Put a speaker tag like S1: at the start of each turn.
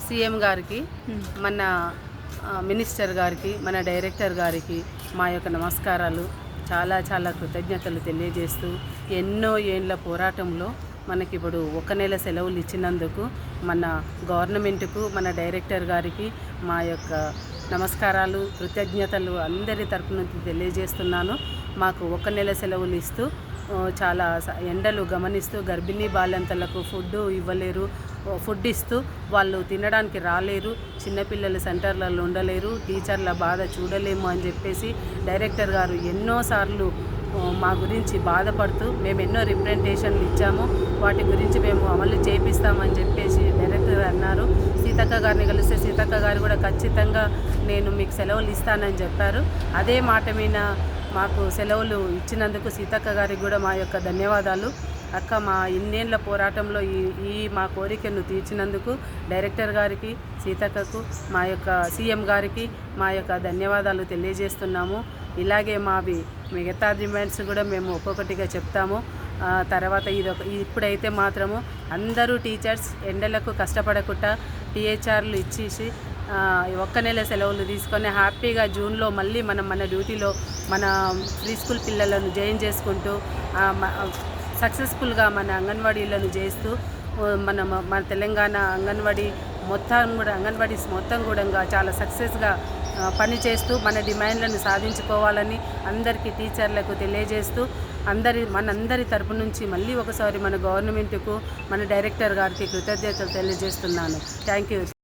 S1: CM గారికి, మన minister గారికి, మన డైరెక్టర్ గారికి మా యొక్క నమస్కారాలు. చాలా చాలా కృతజ్ఞతలు తెలియజేస్తూ, ఎన్నో ఏండ్ల పోరాటంలో మనకిప్పుడు 1 నెల సెలవులు ఇచ్చినందుకు మన గవర్నమెంట్కు, మన డైరెక్టర్ గారికి మా యొక్క నమస్కారాలు, కృతజ్ఞతలు అందరి తరపు నుంచి తెలియజేస్తున్నాను. మాకు 1 నెల సెలవులు ఇస్తూ చాలా ఎండలు గమనిస్తూ గర్భిణీ బాలింతలకు ఫుడ్ ఇస్తూ వాళ్ళు తినడానికి రాలేరు, చిన్నపిల్లల సెంటర్లలో ఉండలేరు, టీచర్ల బాధ చూడలేము అని చెప్పేసి డైరెక్టర్ గారు ఎన్నోసార్లు మా గురించి బాధపడుతూ మేము ఎన్నో రిప్రజెంటేషన్లు ఇచ్చాము, వాటి గురించి మేము అమలు చేపిస్తామని చెప్పేసి డైరెక్టర్ అన్నారు. సీతక్క గారిని కలిస్తే సీతక్క గారు కూడా ఖచ్చితంగా నేను మీకు సెలవులు ఇస్తానని చెప్పారు. అదే మాట మీద మాకు సెలవులు ఇచ్చినందుకు సీతక్క గారికి కూడా మా యొక్క ధన్యవాదాలు. అక్క, మా ఇన్నేళ్ల పోరాటంలో ఈ మా కోరికను తీర్చినందుకు డైరెక్టర్ గారికి, సీతక్కకు, మా యొక్క సీఎం గారికి మా యొక్క ధన్యవాదాలు తెలియజేస్తున్నాము. ఇలాగే మావి మిగతా డిమాండ్స్ కూడా మేము ఒక్కొక్కటిగా చెప్తాము. తర్వాత ఇప్పుడైతే మాత్రము అందరూ టీచర్స్ ఎండలకు కష్టపడకుండా టీహెచ్ఆర్లు ఇచ్చేసి 1 నెల సెలవులు తీసుకొని హ్యాపీగా జూన్లో మళ్ళీ మన డ్యూటీలో మన ప్రీ స్కూల్ పిల్లలను జాయిన్ చేసుకుంటూ సక్సెస్ఫుల్గా మన అంగన్వాడీలను చేస్తూ మన తెలంగాణ అంగన్వాడీస్ మొత్తం కూడా చాలా సక్సెస్గా పనిచేస్తూ మన డిమాండ్లను సాధించుకోవాలని అందరికీ టీచర్లకు తెలియజేస్తూ మనందరి తరపు నుంచి మళ్ళీ ఒకసారి మన గవర్నమెంట్కు, మన డైరెక్టర్ గారికి కృతజ్ఞతలు తెలియజేస్తున్నాను. Thank you.